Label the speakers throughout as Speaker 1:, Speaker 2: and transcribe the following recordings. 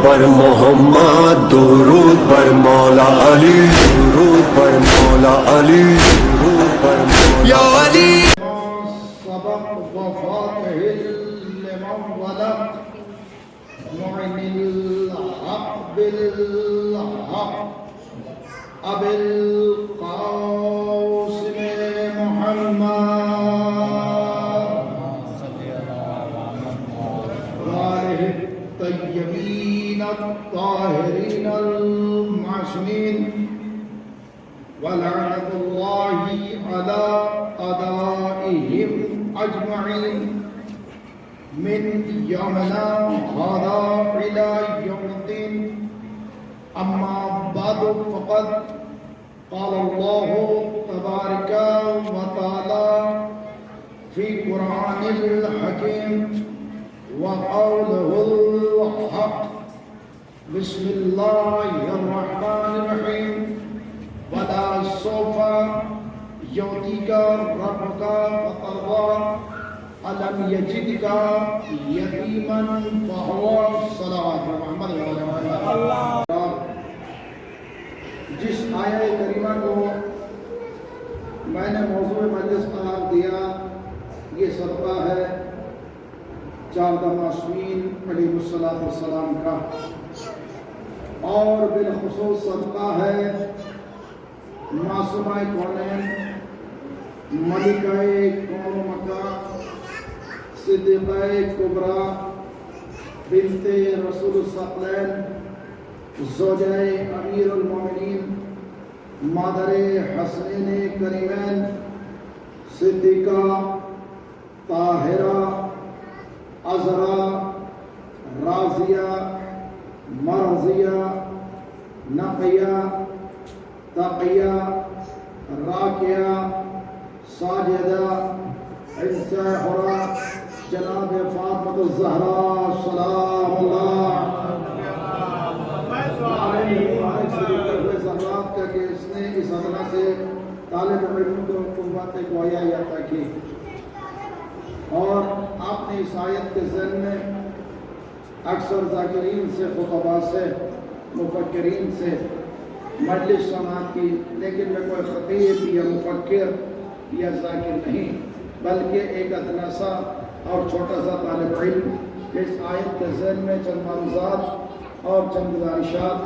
Speaker 1: پر محمد، درود پر مولا علی، درود پر مولا علی، درود پر مولا یا علی.
Speaker 2: سبق وفاتح لمن ولد معن الحق بالحق ابو القاسم محمد وآلہ الطیبین الطاہرین المعصومین ولعنة الله على أعدائهم أجمعين من يومنا هذا إلى يوم الدين. أما بعد فقد قال الله تبارك وتعالى في قرآن الحكيم وقوله الحق. بسم الله الرحمن الرحيم. وَلَا سَوْفَ يُعْطِيكَ رَبُّكَ فَتَرْضَىٰ أَلَمْ يَجِدْكَ يَتِيمًا فَآوَىٰ. صلوات محمد اللہ. جس آیہ کریمہ کو میں نے موضوع مجلس قرار دیا، یہ صدقہ ہے 14 معصومین علیہ السلام کا، اور بالخصوص صدقہ ہے معصومہ کونین، ملکہ کون و مکان، صدیقہ کبریٰ، بنت رسول الثقلین، زوجہ امیر المومنین، مادر حسنین کریمین، صدیقہ، طاہرہ، عذرا، راضیہ، مرضیہ، نقیہ، تقیہ، راکیہ، ساجدہ، انصاحرہ، جناب فاطمہ الزہرا سلام اللہ زہرات کا کہ اس نے اس ادنا سے طالب علم کو قوت گویا عطا کی. اور آپ نے اس آیت کے ذہن میں اکثر ذاکرین سے، خطباء سے، مفکرین سے مجلس سماعت کی، لیکن میں کوئی خطیب یا مفکر یا ذاکر نہیں، بلکہ ایک ادنا سا اور چھوٹا سا طالب علم. اس آیت کے ذہن میں چند معلومات اور چند گزارشات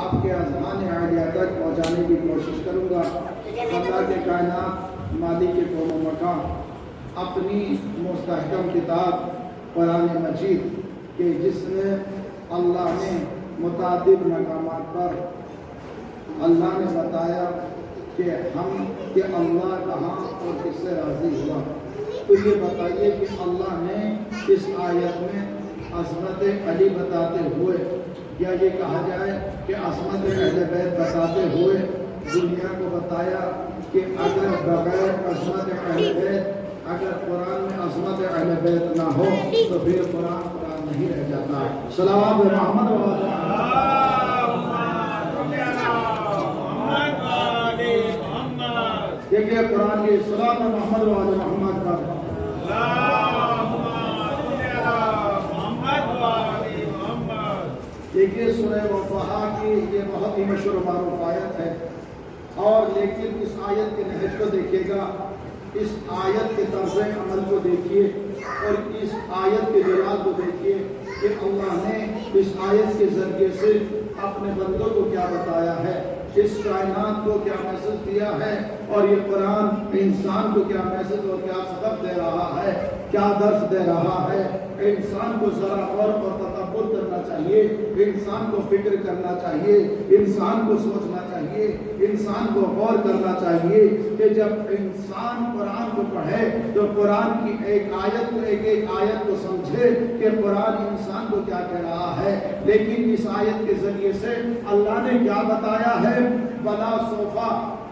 Speaker 2: آپ کے اذہان عالیہ تک پہنچانے کی کوشش کروں گا. اللہ کے کائنات، مالک کے کون و مکان، اپنی مستحکم کتاب قرآن مجید کہ جس میں اللہ نے متعدد مقامات پر اللہ نے بتایا کہ اللہ کہاں اور کس سے راضی ہوا. تو یہ بتائیے کہ اللہ نے اس آیت میں عظمت علی بتاتے ہوئے، یا یہ کہا جائے کہ عظمت اہل بیت بتاتے ہوئے دنیا کو بتایا کہ اگر بغیر عظمت اہل بیت، اگر قرآن میں عظمت اہل بیت نہ ہو تو پھر قرآن نہیں رہ جاتا. صلوات محمد دیکھیے قرآن کی صلوات محمد و آل محمد پر. دیکھیے سورہ وفا کی یہ بہت ہی مشہور و معروف آیت ہے، اور لیکن اس آیت کے نہج کو دیکھیے گا، اس آیت کے طرز عمل کو دیکھیے، اور اس آیت کے جلال کو دیکھیے کہ اللہ نے اس آیت کے ذریعے سے اپنے بندوں کو کیا بتایا ہے، اس کائنات کو کیا میسج دیا ہے، اور یہ قرآن انسان کو کیا میسج اور کیا سبق دے رہا ہے، کیا درس دے رہا ہے. انسان کو ذرا غور اور تدبر کرنا چاہیے، انسان کو فکر کرنا چاہیے، انسان کو سوچنا چاہیے، انسان کو غور کرنا چاہیے کہ جب انسان قرآن کو پڑھے تو قرآن کی ایک آیت کو سمجھے کہ قرآن انسان کو کیا کہہ رہا ہے. لیکن اس آیت کے ذریعے سے اللہ نے کیا بتایا ہے، وَلَا سَوْفَ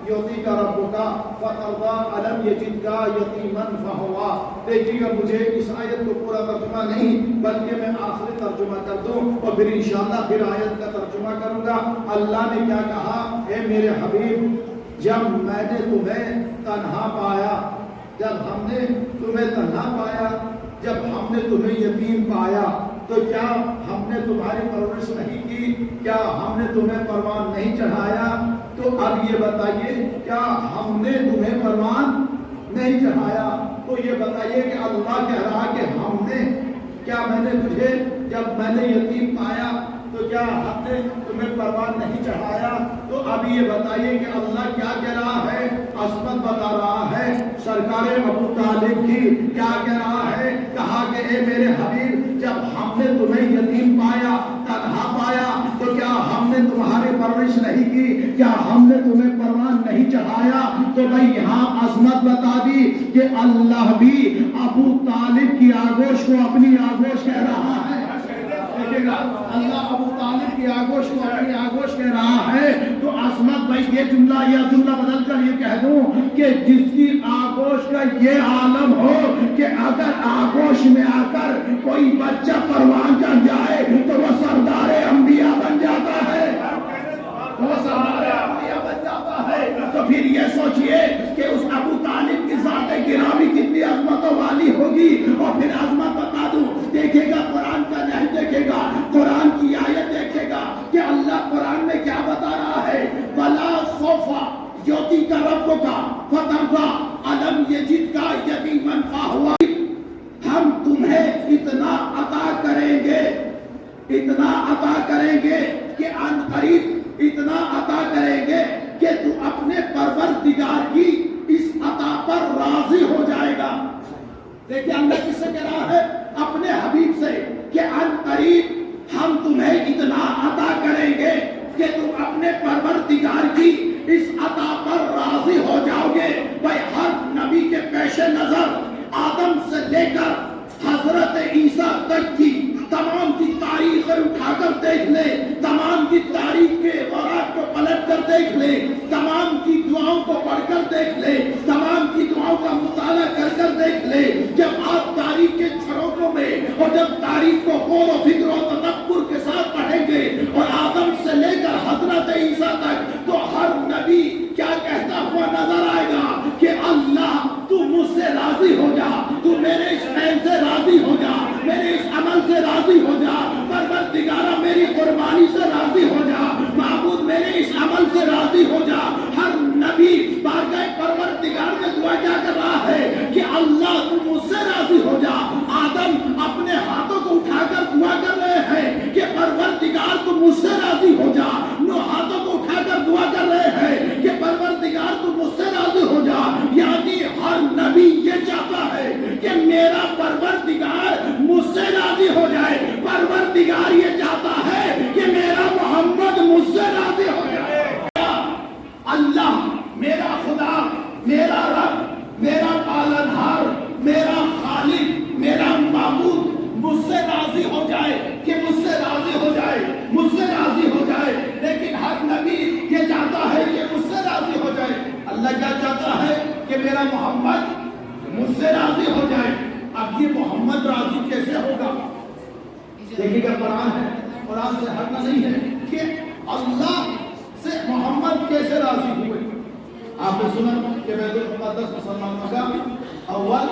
Speaker 2: يُعْطِيكَ رَبُّكَ فَتَرْضَىٰ أَلَمْ يَجِدْكَ يَتِيمًا فَآوَىٰ. دیکھیے مجھے اس آیت کو پورا ترجمہ نہیں بلکہ میں آخری ترجمہ کر دوں اور پھر انشاءاللہ پھر آیت کا ترجمہ کروں گا. اللہ نے کیا کہا، اے میرے حبیب، جب میں نے تمہیں تنہا پایا، جب ہم نے تمہیں تنہا پایا، جب ہم نے تمہیں یتیم پایا، تو کیا ہم نے تمہاری پرورش نہیں کی؟ کیا ہم نے تمہیں پروان نہیں چڑھایا؟ تو اب یہ بتائیے کیا ہم نے تمہیں پروان نہیں چڑھایا؟ تو یہ بتائیے کہ اللہ کہہ رہا کہ ہم نے، کیا میں نے تجھے جب میں نے یتیم پایا تو کیا ہم نے تمہیں پروان نہیں چڑھایا؟ تو اب یہ بتائیے کہ اللہ کیا کہہ رہا ہے؟ عصمت بتا رہا ہے سرکار ابو طالب کی، کیا کہہ رہا ہے؟ کہا کہ اے میرے حبیب جب ہم نے تمہیں یتیم پایا، تنہا پایا، تو کیا ہم نے تمہاری پرورش نہیں کی؟ کیا ہم نے تمہیں پروان نہیں چڑھایا؟ تو بھائی یہاں عظمت بتا دی کہ اللہ بھی ابو طالب کی آغوش کو اپنی آغوش کہہ رہا ہے۔ اللہ ابو طالب کی آغوش کو اپنی آغوش کہہ رہا ہے۔ تو عظمت بھائی یہ جملہ یا جملہ بدل کر یہ کہہ دوں کہ جس کی آغوش کا یہ عالم ہو کہ اگر آغوش میں آ کر کوئی بچہ پروان چڑھ جائے تو وہ سردار انبیاء بن جاتا ہے، وہ سردار انبیاء بن جاتا ہے۔ تو پھر یہ سوچئے کہ اس ابو طالب کی ذات گرامی کتنی عظمتوں والی ہوگی۔ اور پھر عظمت بتا دوں، دیکھے گا قرآن کا نہیں دیکھے گا، قرآن کی آیت دیکھے گا کہ اللہ قرآن میں کیا بتا رہا ہے؟ وَلَا صَوْفَ يُعْطِيكَ رَبُّكَ فَتَرْضَىٰ أَلَمْ يَجِدْكَ يَتِيمًا فَآوَىٰ۔ ہم تمہیں اتنا عطا کریں گے، اتنا عطا کریں گے کہ ان قریب اتنا عطا کریں گے کہ تو اپنے پروردگار کی اس عطا پر راضی ہو جائے گا۔ دیکھیں اللہ کس سے کہہ رہا ہے؟ اپنے حبیب سے کہ ان قریب ہم تمہیں اتنا عطا کریں گے کہ تم اپنے پروردگار کی اس عطا پر راضی ہو جاؤ گے۔ بھائی ہر نبی کے پیش نظر آدم سے لے کر حضرت عیسیٰ تک کی تمام کی تاریخیں اٹھا کر دیکھ لے، تمام کی تاریخ کے اوراق کو پلٹ کر دیکھ لے، تمام کی دعاؤں کو پڑھ کر دیکھ لے، تمام کی دعاؤں کا مطالعہ کر دیکھ لے۔ جب آپ تاریخ کے چھڑوکوں میں اور جب تاریخ کو غور و فکر و تدبر کے ساتھ پڑھیں گے اور آدم سے لے کر حضرت عیسیٰ تک، تو ہر نبی کیا کہتا ہوا نظر آئے گا کہ اللہ تو مجھ سے راضی ہو جا، تو میرے اس عین سے راضی ہو جا، میرے اس عمل سے راضی ہو جا، پروردگارہ میری قربانی سے راضی ہو جا، معبود میرے اس عمل سے راضی ہو جا۔ ہر نبی بارگاہ پروردگار میں دعا کیا کر رہا ہے کہ اللہ تو مجھ سے راضی ہو جا۔ آدم اپنے ہاتھوں کو اٹھا کر دعا کر رہے ہیں کہ پروردگار تو مجھ سے راضی ہو جا۔ نوح ہاتھوں کو اٹھا کر دعا کر رہے ہیں کہ پروردگار تو مجھ سے راضی ہو جا۔ یعنی ہر نبی یہ چاہتا ہے کہ میرا پروردگار مجھ سے راضی ہو جائے، پروردگار یہ چاہتا ہے کہ میرا محمد مجھ سے راضی ہو جائے۔ اللہ میرا خدا، میرا رب، میرا پالنہار، میرا خالق، میرا معبود مجھ سے راضی ہو جائے، کہ مجھ سے راضی ہو جائے، مجھ سے راضی ہو جائے۔ لیکن ہر نبی یہ چاہتا ہے کہ مجھ سے راضی ہو جائے۔ اللہ کیا چاہتا ہے؟ کہ میرا محمد مجھ سے راضی ہو جائے۔ اب یہ محمد راضی کیسے ہوگا؟ دیکھیے گا قرآن ہے، قرآن سے ہٹنا نہیں ہے کہ اللہ سے محمد کیسے راضی ہوئے۔ آپ نے سنا کہ بیت المقدس مسلمانوں کا اول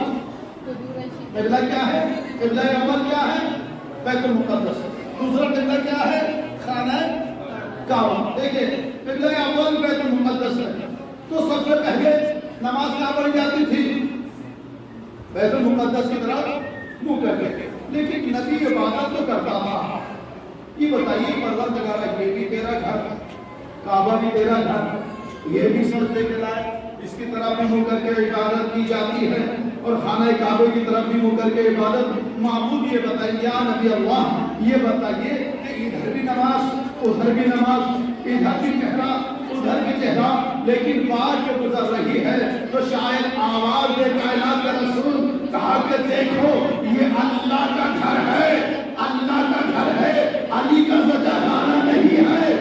Speaker 2: قبلہ کیا ہے؟ قبلہ اول کیا ہے؟ بیت المقدس۔ دوسرا قبلہ کیا ہے؟ خانہ کعبہ۔ دیکھیں قبلہ اول بیت المقدس ہے، تو سب سے پہلے نماز کہاں پڑھی جاتی تھی؟ بیت المقدس کی طرف منہ کر کے۔ لیکن نبی عبادت تو کرتا تھا۔ یہ بتائیے پروردگار یہ بھی تیرا گھر، کعبہ بھی تیرا گھر، یہ بھی سجدے کے لائق، اس کی طرف بھی منہ کر کے عبادت کی جاتی ہے، اور خانہ کعبے کی طرف بھی منہ کر کے عبادت۔ معبود یہ بتائیے یا نبی اللہ یہ بتائیے کہ ادھر بھی نماز، ادھر بھی نماز، ادھر بھی چہرہ، ادھر بھی چہرہ، لیکن بات جو گزر رہی ہے تو شاید آواز دے کائنات کا رسول کہا کہ دیکھو یہ اللہ کا گھر ہے، اللہ کا گھر ہے، علی کا سجا خانہ نہیں ہے،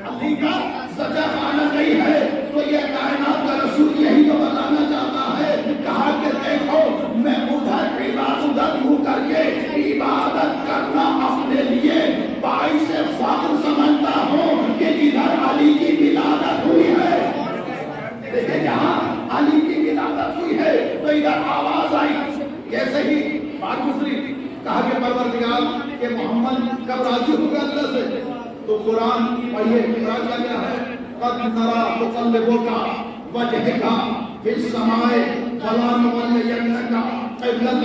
Speaker 2: علی کا سجا خانہ نہیں ہے۔ تو یہ کائنات کا رسول یہی تو بتانا چاہتا ہے، کہا کہ دیکھو میں ادھر منہ کر کے عبادت کرنا اپنے لیے باعث فخر سمجھتا ہوں کہ جدھر علی کی ولادت ہوئی ہے، دیکھیں جہاں علی کی ولادت ہوئی ہے تو ادھر آواز آئی، جیسے ہی بات گزری کہا کہ پروردگار طرح سے تو قرآن پڑھیے، قرآن کا کیا ہے؟ قد نرا تقلبک وجہک فی السماء فلنولینک قبلۃ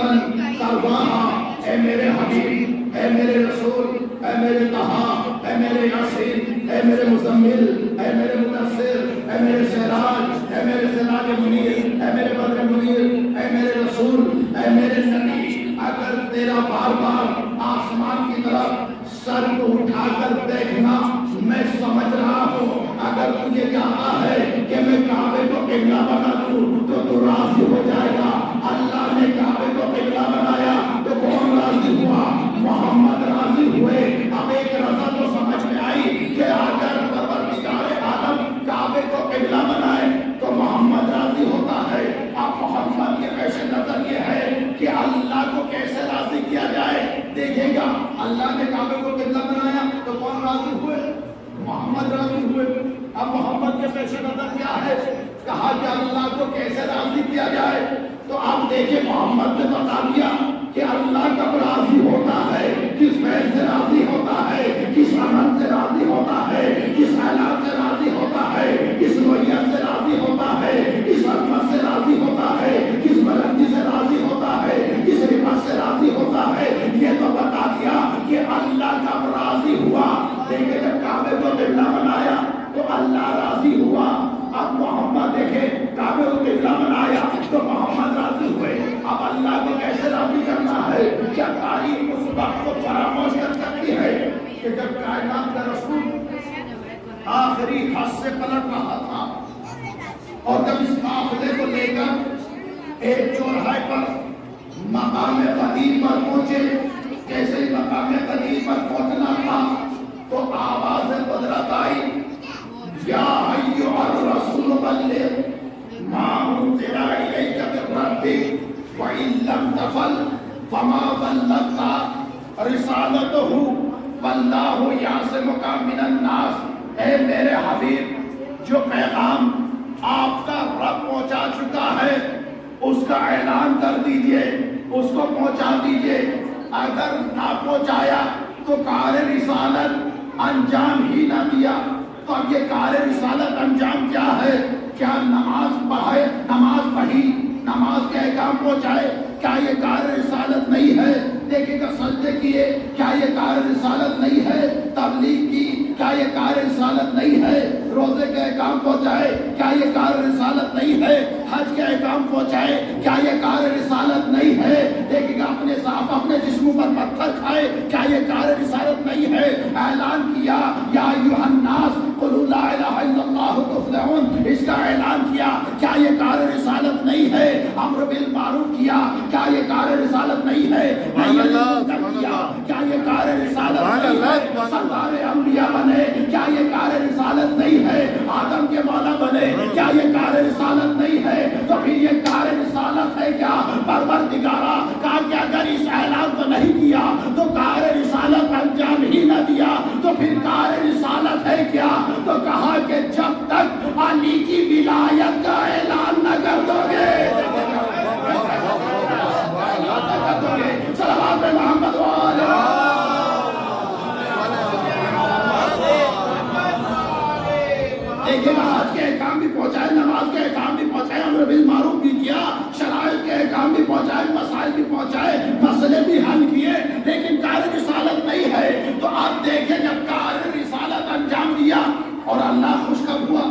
Speaker 2: ترضاها۔ اے میرے حبیب، اے میرے رسول، اے میرے طہا، اے میرے یاسین، اے میرے مزمل، اے میرے مدثر، اے میرے سراج، اے میرے سراج منیر، اے میرے بدر منیر، اے میرے رسول، اے میرے نبی، اگر تیرا بار بار آسمان کی طرف سر کو اٹھا کر دیکھنا میں سمجھ رہا ہوں، اگر تجھے چاہتا ہے کہ میں کعبے کو قبلہ بنا دوں تو تو راضی ہو جائے گا۔ اللہ نے کعبے کو قبلہ بنایا تو کون راضی ہوا؟ محمد راضی ہوئے۔ اب ایک رضا تو سمجھ میں آئی کہ اگر پروردگار عالم کعبے کو قبلہ بنائے تو محمد راضی ہوتا ہے۔ اب محمد کے پیش نظر یہ ہے کہ اللہ کو کیسے راضی کیا جائے۔ دیکھیں گا اللہ نے کعبے کو قبلہ بنایا تو کون راضی ہوئے؟ محمد راضی ہوئے۔ اب محمد کے پیش نظر کیا ہے؟ کہا کہ اللہ کو کیسے راضی کیا جائے۔ تو اب دیکھیں محمد نے بتا دیا کہ اللہ کب راضی ہوتا ہے، کس فعل سے راضی ہوتا ہے، کس عمل سے راضی ہوتا ہے، کس حالات سے راضی ہوتا ہے، کس نوعیت سے راضی ہوتا ہے، کس عظمت سے راضی ہوتا ہے، کس بلندی سے راضی ہوتا ہے، کس رفعت سے راضی ہوتا ہے۔ یہ تو بتا دیا کہ اللہ کب راضی ہوا۔ دیکھیں جب کعبے کو قبلہ بنایا تو اللہ راضی ہوا۔ اب محمد دیکھیں کعبے کو قبلہ بنایا تو محمد راضی ہوئے۔ اب اللہ کو کیسے راضی کرنا ہے؟ کیا تاریخ اس وقت کو فراموش کر سکتی ہے کہ جب کائنات کا رسول آخری حد سے پلٹ رہا تھا اور جب اس قافلے کو لے کر ایک چوراہے پر مقام قدیم پر پہنچے، جیسے ہی مقام قدیم پر پہنچنا تھا تو آواز قدرت آئی، یا ایھا الرسول بلغ ما انزل الیک من ربک وان لم تفعل فما بلغت رسالتہ واللہ یعصمک من الناس۔ اے میرے حبیب، جو پیغام آپ کا رب پہنچا چکا ہے اس کا اعلان کر دیجئے، اس کو پہنچا دیجئے۔ اگر نہ پہنچایا تو کار رسالت انجام ہی نہ دیا۔ تو اب یہ کار رسالت انجام کیا ہے؟ کیا نماز پڑھے، نماز پڑھی، نماز کے احکام پہنچائے، کیا یہ کار رسالت نہیں ہے؟ دیکھیں گا سجدے کیے، کیا یہ کار رسالت نہیں ہے؟ تبلیغ کی، کیا یہ کار رسالت نہیں ہے؟ روزے کے احکام پہنچائے، کیا یہ کار رسالت نہیں ہے؟ حج کے احکام پہنچائے، کیا یہ کار رسالت نہیں ہے؟ دیکھیں گا اپنے صاحب اپنے جسموں پر پتھر کھائے، کیا یہ کار رسالت نہیں ہے؟ اعلان کیا یا ایھا الناس قولوا لا الہ الا اللہ تفلحون، اس کا اعلان کیا، کیا یہ کار رسالت نہیں ہے؟ امر بالمعروف کیا، کیا یہ کار رسالت نہیں ہے؟ کیا یہ کار رسالت نہیں ہے؟ سردار انبیاء بنے، کیا یہ کار رسالت نہیں ہے؟ آدم کے مولا بنے، کیا یہ کار رسالت نہیں ہے؟ تو پھر یہ کار رسالت ہے کیا؟ پروردگارا کہا کہ اگر اس اعلان کو نہیں کیا تو کار رسالت انجام ہی نہ دیا تو پھر کار رسالت ہے کیا؟ تو کہا کہ جب تک علی کی ولایت کا اعلان نہ کر دو گے، صلوات محمد دیکھیں گا حج کے احکام بھی پہنچائے، نماز کے احکام بھی پہنچائے، امر بالمعروف بھی کیا، شرائط کے احکام بھی پہنچائے، مسائل بھی پہنچائے، مسئلے بھی حل کیے، لیکن کار رسالت نہیں ہے۔ تو آپ دیکھیں جب کار رسالت انجام دیا اور اللہ خوش کب ہوا؟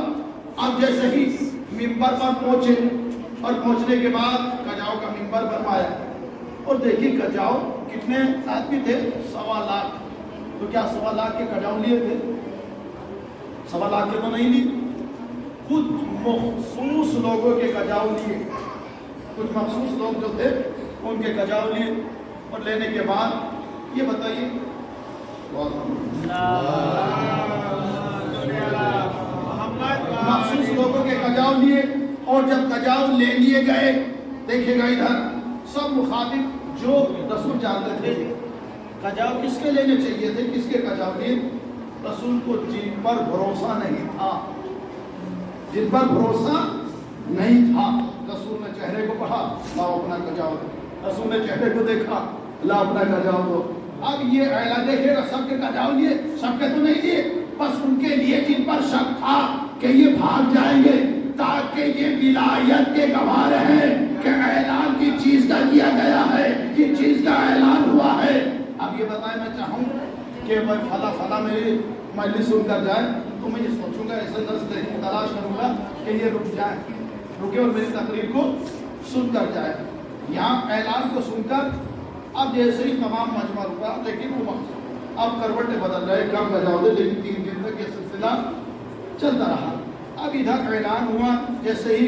Speaker 2: اب جیسے ہی منبر پر پہنچے اور پہنچنے کے بعد کجاؤ کا منبر بنوایا اور دیکھیں کجاؤ کتنے آدمی تھے؟ 1.25 لاکھ۔ تو کیا 1.25 لاکھ کے کجاؤ لیے تھے؟ 1.25 لاکھ کے تو نہیں لی، کچھ مخصوص لوگوں کے کجاؤ لیے، کچھ مخصوص لوگ جو تھے ان کے کجاؤ لیے اور لینے کے بعد یہ بتائیے مخصوص لوگوں کے کجاؤ لیے اور جب کجاؤ لے لیے گئے، دیکھے گا ادھر سب مخاطب جو رسول جانتے تھے کجاؤ کس کے لینے چاہیے تھے، کس کے کجاؤ لیے؟ رسول کو جن پر بھروسہ نہیں تھا، جن پر بھروسہ نہیں تھا۔ رسول نے چہرے کو پڑھا، لاؤ اپنا کجاؤ دو۔ رسول نے چہرے کو دیکھا، لاؤ اپنا کجاؤ دو۔ اب یہ اعلان دیکھے گا سب کے کجاؤ لیے، سب کے تو نہیں لیے، بس ان کے لیے جن پر شک تھا کہ یہ بھاگ جائیں گے، تاکہ یہ ولایت کے گواہ ہیں کہ اعلان کی چیز کا کیا گیا ہے، کی چیز کا اعلان ہوا ہے۔ اب یہ بتائیں، میں چاہوں کہ میں فلاں میری مجلس سن کر جائے تو میں یہ سوچوں گا، ایسے تلاش کروں گا کہ یہ رکے اور میری تقریر کو سن کر جائے۔ یہاں اعلان کو سن کر اب جیسے ہی تمام مجمع رکا، لیکن وہ اب کروٹیں بدل رہے، کم بجاؤ دے، لیکن 3 دن تک یہ سلسلہ چلتا رہا۔ اب ادھر اعلان ہوا، جیسے ہی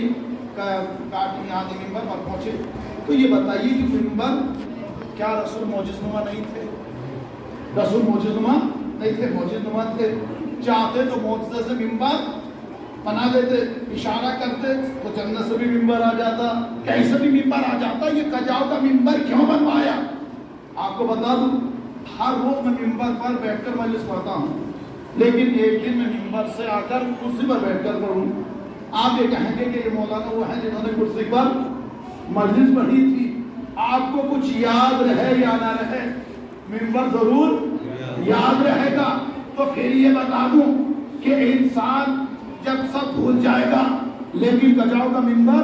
Speaker 2: یہاں ممبر پر پہنچے تو یہ بتائیے کہ ممبر کیا رسول معجز نما نہیں تھے؟ رسول معجز نما نہیں تھے، معجز نما تھے۔ چاہتے تو معجزے سے ممبر بنا دیتے، اشارہ کرتے تو جنت سے بھی ممبر آ جاتا، کہیں سے بھی ممبر آ جاتا۔ یہ کجاؤ کا ممبر کیوں بنوایا؟ آپ کو بتا دوں، ہر روز میں ممبر پر بیٹھ کر مجلس پڑھتا ہوں، لیکن ایک دن میں ممبر سے آ کر کرسی پر بیٹھ کر پڑھوں، آپ یہ کہیں گے کہ یہ مولانا وہ ہیں جنہوں نے کرسی پر مجلس پڑھی تھی۔ آپ کو کچھ یاد رہے یا نہ رہے، ممبر ضرور یاد رہے گا۔ تو پھر یہ بتا دوں کہ انسان جب سب بھول جائے گا لیکن کجاؤ کا ممبر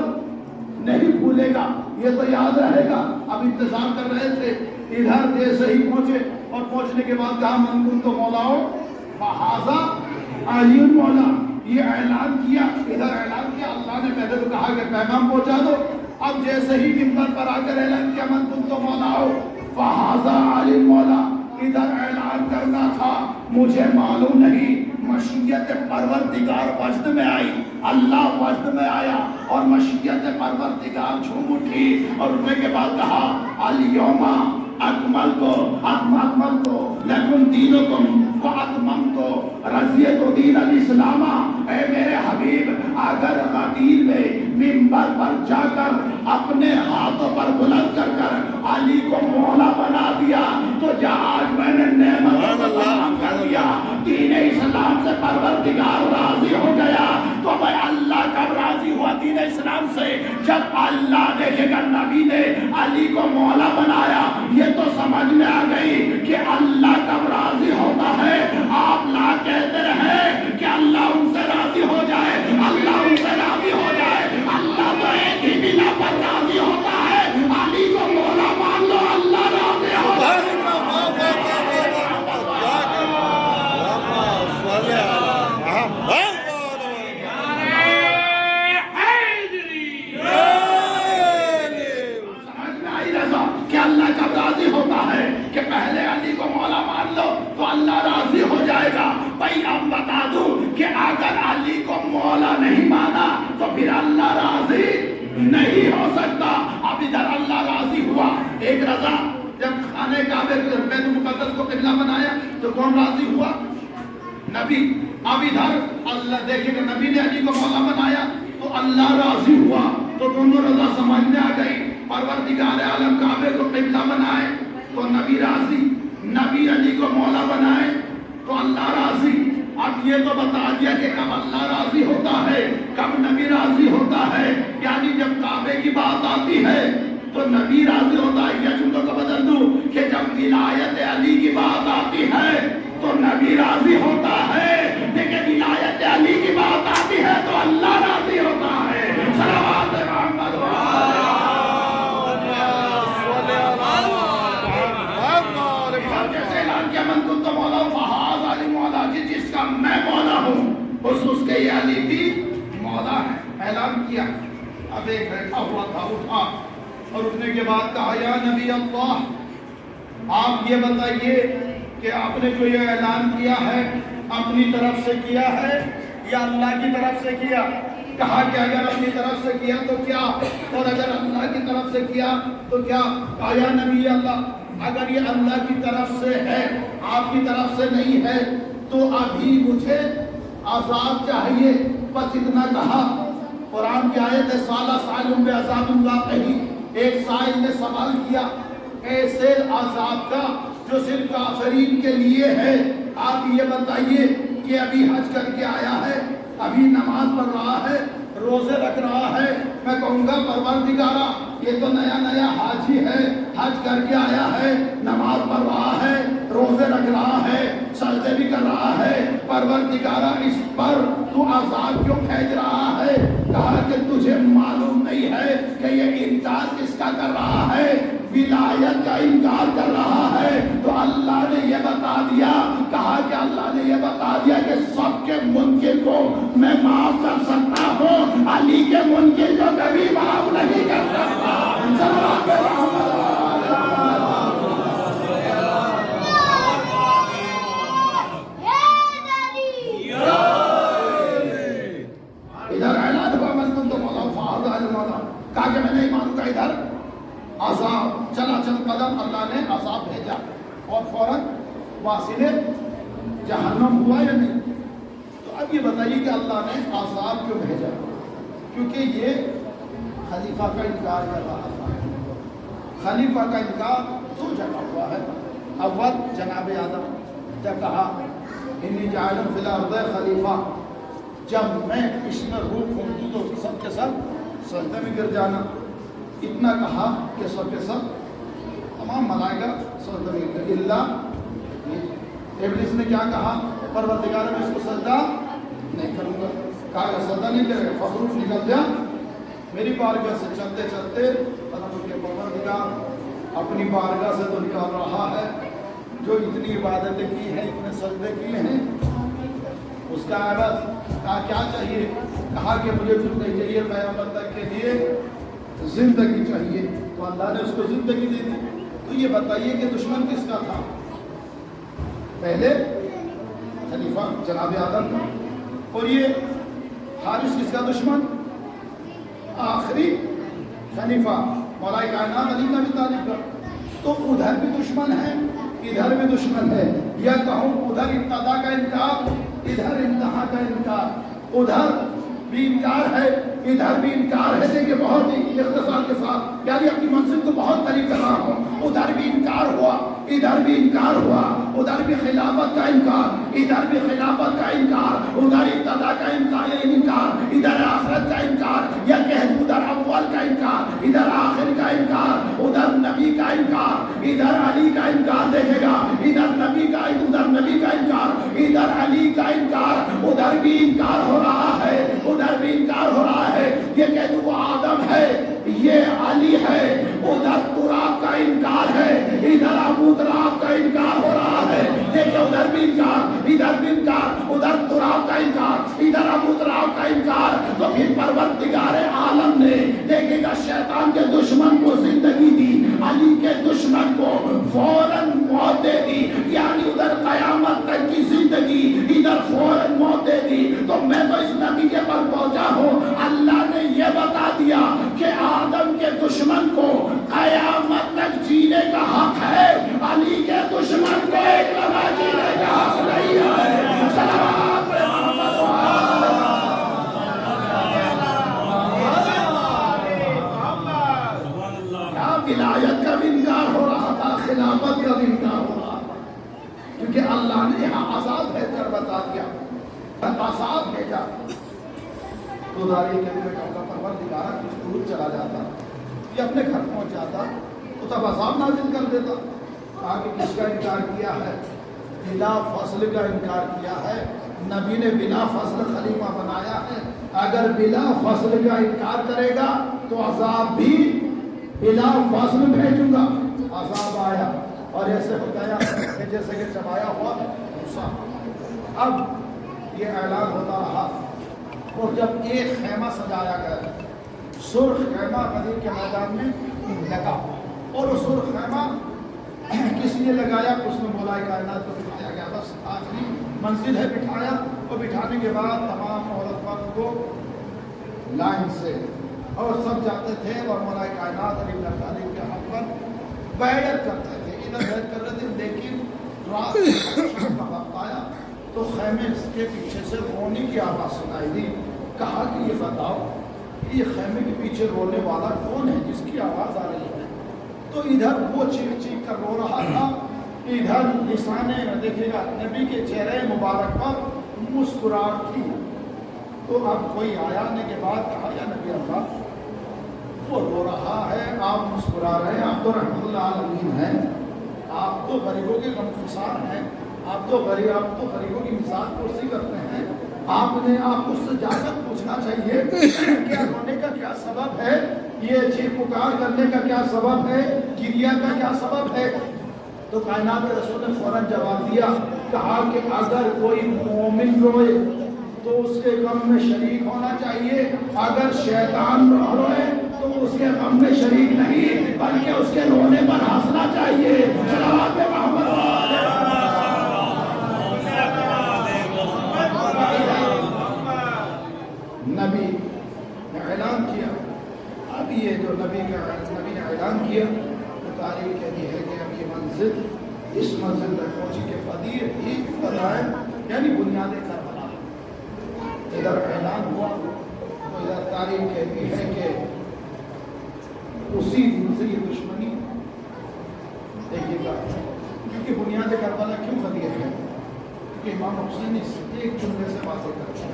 Speaker 2: نہیں بھولے گا، یہ تو یاد رہے گا۔ اب انتظار کر رہے تھے، ادھر جیسے ہی پہنچے اور پہنچنے کے بعد کہا من کنت مولاؤ فہذا علی مولا، یہ اعلان کیا، ادھر اعلان کیا۔ اللہ نے پہلے تو کہا کہ پیغام پہنچا دو، اب جیسے ہی ممبر پر آ کر اعلان کیا من کنت مولاؤ فہذا علی مولا، ادھر اعلان کرنا تھا مجھے معلوم نہیں، مشیت پروردگار وجد میں آئی، اللہ وجد میں آیا اور مشیت پروردگار جھوم اٹھی اور اٹھنے کے بعد کہا الیوم اکملت لکم دینکم واتممت رضیت دین الاسلام۔ اے میرے حبیب، اگر غدیر میں ممبر پر جا کر اپنے ہاتھوں پر بلند کر کر علی کو مولا بنا دیا تو آج میں نے نعمت تمام کر دیا، دین اسلام سے پروردگار راضی ہو گیا۔ تو میں اللہ کب راضی ہوا دین اسلام سے؟ جب اللہ دیکھے گا نبی نے علی کو مولا بنایا، یہ تو سمجھ میں آ گئی کہ اللہ کب راضی ہوتا ہے۔ آپ لا کہتے رہے کہ اللہ ان سے راضی ہو جائے، اللہ ان سے راضی ہو جائے۔ اللہ تو ایک ہی بنا پر راضی ہوتا ہے، علی کو مولا مان لو، اللہ راضی ہو جائے۔ اللہ کب راضی ہوتا ہے کہ پہلے علی کو مولا مان لو تو اللہ راضی ہو جائے گا۔ بھائی اب بتا دوں کہ اگر علی کو مولا نہیں مانا تو پھر اللہ راضی نہیں ہو سکتا۔ اب ادھر اللہ راضی ہوا، ایک رضا جب خانے کعبے بیت المقدس کو قبلہ بنایا تو کون راضی ہوا؟ نبی۔ اب ادھر اللہ دیکھیں کہ نبی نے علی کو مولا بنایا تو اللہ راضی ہوا، تو دونوں رضا سمجھ میں آ گئی۔ پروردگار عالم کعبے کو قبلہ بنائے تو نبی راضی، نبی علی کو مولا بنائے تو اللہ راضی۔ اب یہ تو بتا دیا کہ کب اللہ راضی ہوتا ہے، کب نبی راضی ہوتا ہے، یعنی جب کعبے کی بات آتی ہے تو نبی راضی ہوتا ہے۔ یہ جملوں کو بدل دوں کہ جب ولایت علی کی بات آتی ہے تو نبی راضی ہوتا ہے، لیکن ولایت علی کی بات آتی ہے تو اللہ راضی ہوتا ہے۔ صلوات محمد جیسے اعلان کیا من کنت مولا فہذا علی مولا، جس کا میں مولا ہوں اس کے یہ علی بھی مولا ہے۔ اعلان کیا، اب ایک بیٹھا ہوا تھا اٹھا اور اٹھنے کے بعد کہا یا نبی اللہ، آپ یہ بتائیے کہ آپ نے جو یہ اعلان کیا ہے اپنی طرف سے کیا ہے یا اللہ کی طرف سے کیا؟ کہا کہ اگر اپنی طرف سے کیا تو کیا، اور اگر اللہ کی طرف سے کیا تو کیا؟ کہا یا نبی اللہ، اگر یہ اللہ کی طرف سے ہے، آپ کی طرف سے نہیں ہے تو ابھی مجھے عذاب چاہیے، بس اتنا کہا۔ قرآن کی آیت ہے سالہ سائلٌ بعذاب واقعی، ایک سائل نے سوال کیا ایسے عذاب کا جو صرف کافرین کے لیے ہے، آپ یہ بتائیے کہ ابھی حج کر کے آیا ہے، ابھی نماز پڑھ رہا ہے، روزے رکھ رہا ہے، میں کہوں گا پروردگارا یہ تو نیا نیا حاجی ہے، حج کر کے آیا ہے، نماز پڑھ رہا ہے، روزے رکھ رہا ہے، سجدے بھی کر رہا ہے، پروردگارا اس پر تو عذاب کیوں بھیج رہا ہے؟ کہا کہ تجھے معلوم نہیں ہے کہ یہ انکار کس کا کر رہا ہے؟ ولایت کا انکار کر رہا ہے۔ تو اللہ نے یہ بتا دیا، کہا کہ اللہ نے یہ بتا دیا کہ سب کے منکر کو میں معاف کر سکتا ہوں، علی کے منکر کو کبھی معاف نہیں کر سکتا۔ ادھر اعلان ہوا من تم تو مولا فاض علی مولا، کہا کہ میں نہیں مانوں گا۔ ادھر عذاب چلا چل قدم، اللہ نے عذاب بھیجا اور فوراً واصل جہنم ہوا یا نہیں؟ تو اب یہ بتائیے کہ اللہ نے عذاب کیوں بھیجا؟ کیونکہ یہ خلیفہ کا انکار کر رہا تھا۔ خلیفہ کا انکار دو جگہ ہوا ہے۔ اول جناب آدم جب کہا انی جاعل فی الارض خلیفہ، جب میں اس میں روح پھونکوں تو سب کے سب سجدے میں گر جانا، اتنا کہا کہ سب کے سب تمام ملائکہ سجدے میں گر گئے، اللہ ابلیس نے کیا کہا؟ پروردگار میں اس کو سجدہ نہیں کروں گا۔ کہا کہ سجدہ نہیں کرے گا، فخروف نکل جا میری بارگاہ سے۔ چلتے چلتے پروردگار اپنی بارگاہ سے تو نکال رہا ہے، جو اتنی عبادتیں کی ہیں، اتنے سجدے کیے ہیں، اس کا عبادت کہا کیا چاہیے؟ کہا کہ مجھے کچھ نہیں چاہیے، قیامت تک کے لیے زندگی چاہیے۔ تو اللہ نے اس کو زندگی دے دی۔ تو یہ بتائیے کہ دشمن کس کا تھا؟ پہلے خلیفہ جناب آدم کا، اور یہ حارث کس کا دشمن؟ آخری خلیفہ مولا کائنات علی کا بھی طالب کا۔ تو ادھر بھی دشمن ہے، ادھر بھی دشمن ہے، یا کہوں ادھر ابتدا کا انکار، ادھر انتہا کا انکار، ادھر بھی انکار ہے، ادھر بھی انکار ہے۔ دیکھیں بہت ہی اختصار کے ساتھ، یعنی اپنی منزل کو بہت قریب کر رہا ہوں۔ ادھر بھی انکار ہوا، ادھر بھی انکار ہوا، ادھر بھی خلافت کا انکار، ادھر بھی خلافت کا انکار، ادھر ابتدا کا انکار، ادھر آخرت کا انکار، یا کہ ادھر اول کا انکار، ادھر آخر کا انکار، ادھر نبی کا انکار، ادھر علی کا انکار۔ دیکھے گا ادھر نبی کا، ادھر نبی کا انکار، ادھر علی کا انکار، ادھر بھی انکار ہو رہا ہے، ادھر بھی انکار ہو رہا ہے۔ یہ کہ وہ آدم ہے، یہ علی ہے، ادھر تراب کا انکار ہے، ادھر ابو تراب کا انکار ہو رہا ہے۔ دیکھیں ادھر بھی انکار، ادھر بھی انکار، ادھر تراب کا انکار، ادھر ابو تراب کا انکار۔ تو پھر پروردگار عالم نے دیکھے گا شیطان کے دشمن کو زندگی دی، علی کے دشمن کو فوراً موت دے دی، یعنی ادھر قیامت تک کی زندگی، ادھر فوراً موت دے دی۔ تو میں تو اس نتیجے پر پہنچا ہوں، اللہ نے یہ بتا دیا کہ آدم کے دشمن کو قیامت تک جینے کا حق ہے، علی کے دشمن کو ایک لمحہ جینے کا حق نہیں ہے۔ صلوات محمد کیا ولایت کا بھی انکار ہو رہا تھا، خلافت کا بھی انکار ہو رہا تھا، کیونکہ اللہ نے یہاں عذاب بھیج کر بتا دیا، عذاب بھیجا۔ تو داری کے لیے کا پروردگار کچھ دور چلا جاتا یا اپنے گھر پہنچ جاتا تو تب عذاب نازل کر دیتا۔ کہا کہ کس کا انکار کیا ہے؟ بلا فصل کا انکار کیا ہے۔ نبی نے بلا فصل خلیفہ بنایا ہے، اگر بلا فصل کا انکار کرے گا تو عذاب بھی بلا فصل بھیجوں گا۔ عذاب آیا اور ایسے ہو گیا کہ جیسے کہ چبایا ہوا غصہ۔ اب یہ اعلان ہوتا رہا، اور جب ایک خیمہ سجایا گیا، سرخ خیمہ بدر کے میدان میں لگا، اور وہ سرخ خیمہ کس لیے لگایا؟ اس میں مولا کائنات کو بٹھایا گیا، بس آخری منزل ہے، بٹھایا، اور بٹھانے کے بعد تمام عورت مرد کو لائن سے، اور سب جاتے تھے اور مولا کائنات علی بن ابی طالب کے حق پر بیعت کرتے تھے، ادھر بیعت کر رہے تھے۔ لیکن رات شام کا وقت آیا تو خیمے کے پیچھے سے رونے کی آواز سنائی دی۔ کہا کہ یہ بتاؤ یہ خیمے کے پیچھے رونے والا کون ہے جس کی آواز آ رہی ہے؟ تو ادھر وہ چیخ چیخ کر رو رہا تھا، ادھر لسانے دیکھے گا نبی کے چہرے مبارک پر مسکراہٹ تھی۔ تو اب کوئی آیا، آنے کے بعد کہا یا نبی اللہ وہ رو رہا ہے، آپ مسکرا رہے ہیں، آپ تو رحمت اللہ عالمین ہیں، آپ تو غریبوں کے غمگسار ہیں، آپ تو غریبوں کی مثال پرسی کرتے ہیں۔ آپ کو اس سے جا کر پوچھنا چاہیے کیا رونے کا کیا سبب ہے، یہ چیخ پکار کرنے کا کیا سبب ہے، گریا کا کیا سبب ہے؟ تو کائنات رسول نے فوراً جواب دیا، کہا کہ اگر کوئی مومن روئے تو اس کے غم میں شریک ہونا چاہیے، اگر شیطان روئے تو اس کے غم میں شریک نہیں بلکہ اس کے رونے پر ہنسنا چاہیے۔ صلوات محمد نبی نے اعلان کیا۔ اب یہ جو نبی نے اعلان کیا تو تاریخ کہتی ہے کہ اب یہ منزل اس منزل تک پہنچی کہ قدیر ہی بتائیں، یعنی بنیاد کربلا ادھر اعلان ہوا تو ادھر تاریخ کہتی ہے کہ اسی دن سے یہ دشمنی دیکھیے گا، کیونکہ بنیاد کربلا کیوں قدیر ہے؟ کیونکہ امام حسین نے ایک جملے سے واضح کر دیا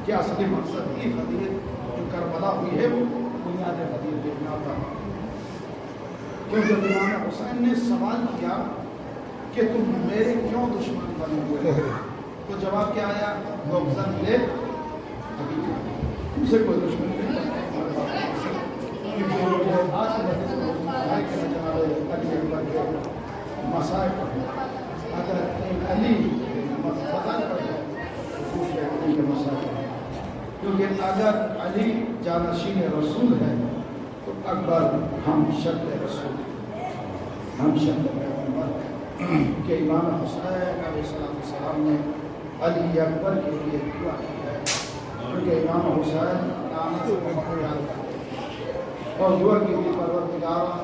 Speaker 2: کہ اصلی مقصد ہی قدیر جو کربلا ہوئی ہے وہ بنیاد قدیر کے بنا پر، کیونکہ امام حسین نے سوال کیا کہ تم میرے کیوں دشمن بنے ہوئے ہو؟ تو جواب کیا آیا؟ لوگزن لے تم سے کوئی دشمن نہیں ہے، آج مسائل اگر علی مسائل کیونکہ اگر علی جانشین رسول ہے تو اکبر ہم شکل رسول، ہم شکل پیغمبر کہ امام حسین علیہ السلام نے علی اکبر کے لیے دعا کی ہے، کیونکہ امام حسین نانا سے پیار کرتے اور دعا کی تھی پروردگارا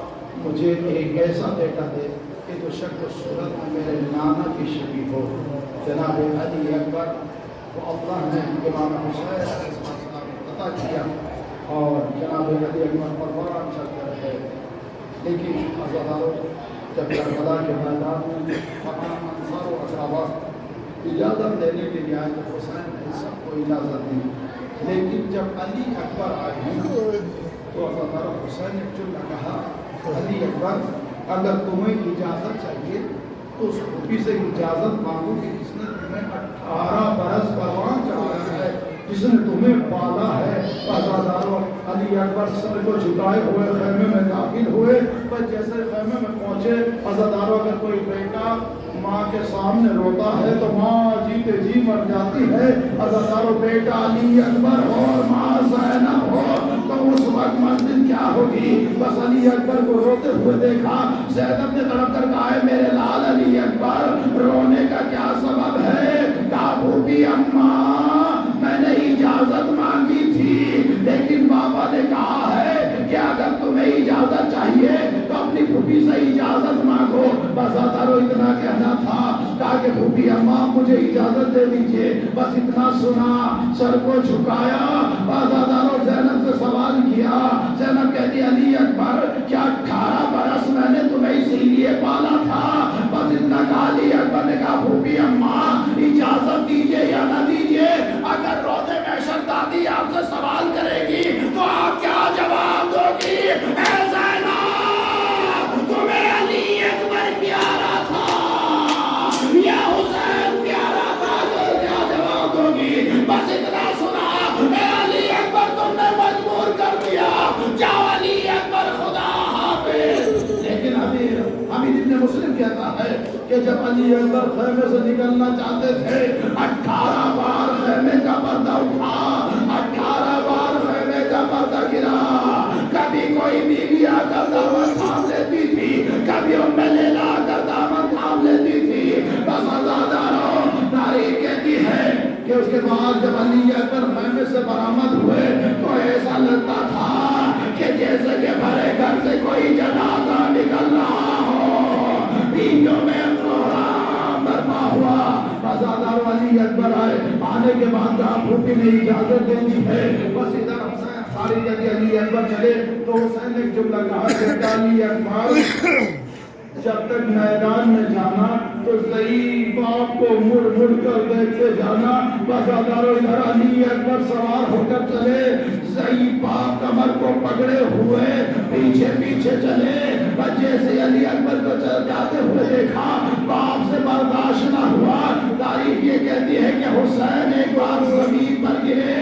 Speaker 2: مجھے ایک ایسا بیٹا دے کہ جو شکل و صورت میں میرے نانا کی شبیہ ہو۔ جناب علی اکبر تو اللہ نے امام حسین علیہ السلام کو عطا کیا اور جناب علی اکبر پروان چلتے رہے، لیکن عزاداروں جب کربلا کے میدان میں تمام انصار و اقربا اجازت دینے کے لیے آئے تو حسین نے سب کو اجازت دی، لیکن جب علی اکبر آئے ہیں تو عزادار حسین نے جملہ کہا، علی اکبر اگر تمہیں اجازت چاہیے تو اس پھوپھی سے اجازت مانگو کہ جس نے تمہیں 18 برس پروان چڑھایا ہے، جس نے تمہیں پالا ہے۔ عزاداروں علی اکبر سر کو جھکائے ہوئے خیمے میں داخل ہوئے، پر جیسے خیمے میں پہنچے عزاداروں اگر کوئی بیٹا ماں کے سامنے روتا ہے تو ماں جیتے جی مر جاتی ہے۔ عزاداروں بیٹا علی اکبر اور ماں زینب ہو تو اس وقت منزل کیا ہوگی؟ بس علی اکبر کو روتے ہوئے دیکھا، زینب نے تڑپ کر کہا ہے میرے لال علی اکبر رونے کا کیا سبب ہے؟ کہا بھوپی اماں میں نے اجازت مانگی تھی لیکن بابا نے کہا ہے کہ اگر تمہیں اجازت چاہیے تو اپنی پھوپھی سے اجازت مانگو۔ بس اتارو اتنا کہنا تھا، کہا کہ پھوپھی اماں مجھے اجازت دے دیجئے، بس اتنا سنا، سر کو جھکایا، اتارو زینب سے سوال کیا، زینب کہتی علی اکبر کیا 18 برس میں نے تمہیں اسی لیے پالا تھا؟ بس اتنا کہا علی اکبر نے کہا پھوپھی اماں اجازت دیجئے یا نہ دیجئے، اگر روزے محشر دادی آپ سے سوال کرے گی تو آپ کیا جواب دو گی؟ اے زینب تمہیں علی اکبر پیارا تھا یا حسین پیارا تھا، تو کیا جواب دو گی؟ بس اتنا سنا، اے علی اکبر تم نے مجبور کر دیا، جاؤ علی اکبر خدا حافظ۔ لیکن حمید ابن مسلم کہتا ہے کہ جب علی اکبر خیمے سے نکلنا چاہتے تھے 18 بار خیمے کا پردہ اٹھا، 18 بار خیمے کا پردہ گرا، کبھی کوئی بیوی آ کر دامن تھام لیتی تھی، کبھی ام لیلا آ کر دامن تھام لیتی تھی۔ بس عزاداروں تاریخ کہتی ہے کہ اس کے بعد جب علی اکبر خیمے سے برآمد ہوئے تو ایسا لگتا تھا کہ جیسے کہ بھرے گھر سے کوئی جنازہ نکل رہا ہو، پیڑوں میں برپا ہوا۔ عزادار علی اکبر آنے کے بعد جہاں پھوپھی نے اجازت دے دی ہے، بس ادھر حسین ساری جگہ علی اکبر چلے تو حسین نے ایک جملہ کہا کہ علی اکبر جب تک میدان میں جانا تو ضعیف باپ کو مڑ مڑ کر دیکھتے جانا. وفادارو ادھر علی اکبر سوار ہو کر چلے, ضعیف باپ کمر کو پکڑے ہوئے پیچھے پیچھے چلے. جیسے علی اکبر کو جاتے ہوئے دیکھا, باپ سے برداشت نہ ہوا. تاریخ یہ کہتی ہے کہ حسین ایک بار زمین پر گرے.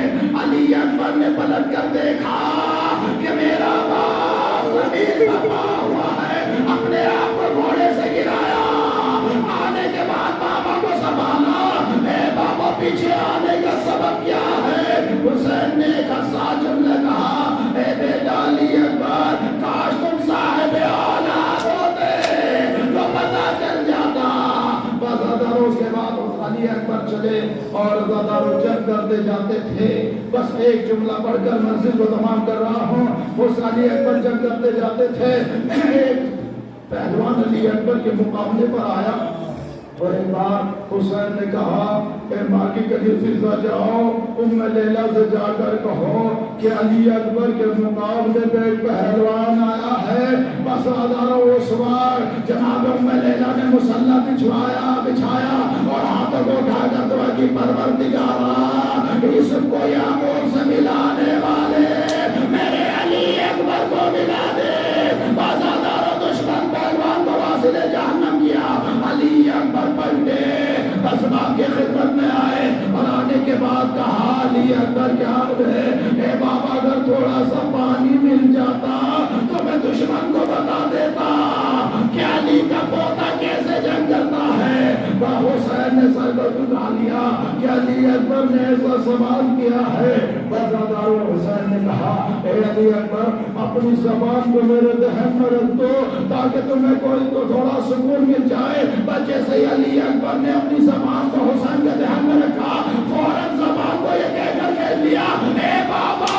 Speaker 2: علی اکبر نے پلٹ کر دیکھا کہ میرا باپ زمین پر پڑا ہوا ہے. اپنے آپ کو گھوڑے سے گرایا. آنے کے بعد بابا کو سنبھالا. اے بابا پیچھے آنے کا سبب کیا ہے؟ حسین نے ایک حساس جملہ کہا, اے بیٹا علی اکبر, کاش تم صاحب اولاد ہوتے تو پتہ چل جاتا. وفاداروں اس کے بعد علی اکبر چلے اور وفاداروں جنگ کرتے جاتے تھے. بس ایک جملہ پڑھ کر منزل کو تمام کر رہا ہوں. اس علی اکبر جنگ کرتے جاتے تھے. ایک پہلوان علی اکبر کے مقابلے پر آیا اور ایک بار حسین نے کہا, اے ماں کی قریب فضا جاؤ, ام لیلہ سے جا کر کہو کہ علی اکبر کے مقابلے پہ ایک پہلوان آیا ہے. بس آدھاروں اس وقت جناب ام لیلہ نے مسلح بچھایا اور ہاتھوں کو اٹھا کر دعا کی, پروردگارا اس کو یعقوب سے ملانے والے میرے علی اکبر کو ملا دے. بس آدھاروں دشمن پہلوان کو واصل جہنم کیا. علی اکبر پلٹے, بس باپ کی خدمت میں آئے اور آنے کے بعد کہا, علی اکبر کیا ہے؟ اے بابا اگر تھوڑا سا پانی مل جاتا تو میں دشمن کو بتا دیتا کہ علی کا پوتا کیسے جنگ کرتا ہے. حسین نے سر کو جھکا لیا کہ علی اکبر نے ایسا سوال کیا ہے. وفاداروں حسین نے کہا, اے علی اکبر اپنی زبان کو میرے ذہن میں رکھ دو تاکہ تمہیں کوئی تو تھوڑا سکون مل جائے. جیسے ہی علی اکبر نے اپنی زبان کو حسین کے ذہن میں رکھا, فوراً زبان کو یہ کہہ کر کہہ لیا, اے بابا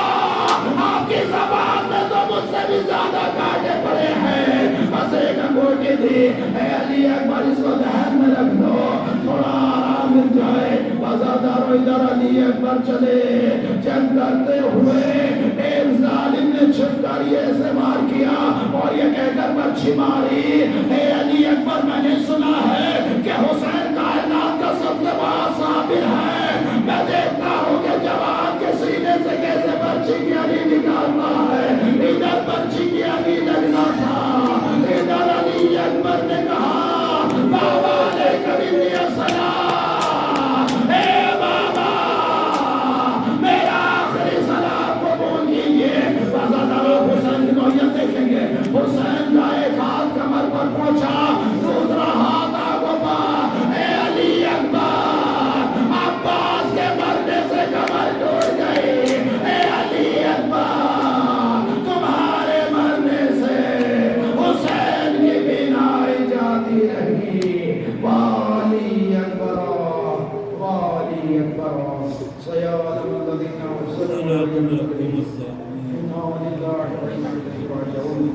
Speaker 2: آپ کی زبان میں تو مجھ سے بھی زیادہ کانٹے پڑے ہیں. بس ایک انگوٹھی تھی, اے علی اکبر اس کو ذہن میں رکھ دو, تھوڑا آرام مل جائے. وفاداروں ادھر علی اکبر چلے جنگ کرتے ہوئے. ایک ظالم نے چھپ کر یہ ایسے وار کیا اور یہ کہہ کر برچھی ماری, اے علی اکبر میں نے سنا ہے کہ حسین کائنات کا سب سے بڑا صابر ہے. میں دیکھتا ہوں کہ جوان کے سینے سے کیسے برچھی کی علی نکالتا ہے. ادھر برچھی کی علی لگنا تھا, ادھر علی اکبر نے کہا, بابا علیہ منی السلام, اے بابا میرا آخری سلام قبول کیجیے. وفاداروں حسین کی نوعیت دیکھیں گے. حسین کا ایک ہاتھ کمر پر پہنچا, دوسرا ہاتھ آگوں پر. اے علی اکبر عباس کے مرنے سے کمر ٹوٹ گئی. اے علی اکبر تمہارے مرنے سے حسین کی بینائی جاتی رہی. والی اکبر والی اکبر سیعلم الذین ارسلوا الیہم انا للہ و انا الیہ راجعون.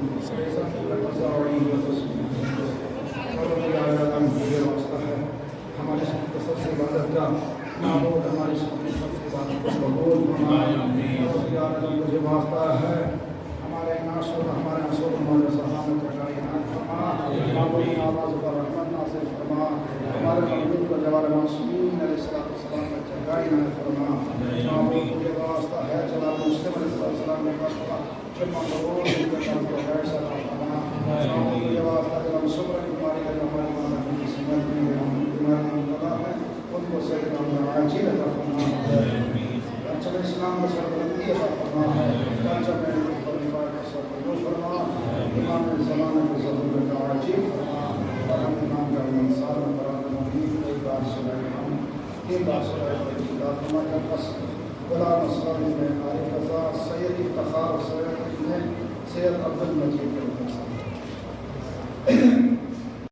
Speaker 2: ہمارے سب سے عبادت کا معبود, ہمارے سب سے عبادت کو قبول فرما. مجھے واسطہ ہے ہمارے ناصر, ہمارے ناصر, ہمارے سلامت کا کائنات فرما. معبود آواز پر رحمت نازل فرما. ہمارے معبود کو جوار معصومین علیہ السلام کا کائنات فرما. معبود مجھے واسطہ ہے جناب مسلم علیہ السلام نے کہا جمع قبول ان کا کام کو غیر صلاح فرما. معبود مجھے واسطہ جناب صبر کی بیماری کا ہمارے مانا کی سمجھ میں بیماری مطلع ہے ان کو صحت کا عاجل عطا فرما. اچھا اسلام کا سربلندی عطا فرما. اچھا میں خلیفہ کا سربلندی فرما. امام زمانہ کے ظہور کا عاجل فرما. اور ہم امام کا انصار برات مدین ایک بار سلائے ہم ایک بار سلائے تجیدات ہمارے پاس غلام اسلام میں عارف رضا سید افتخار سید عبد المجید کے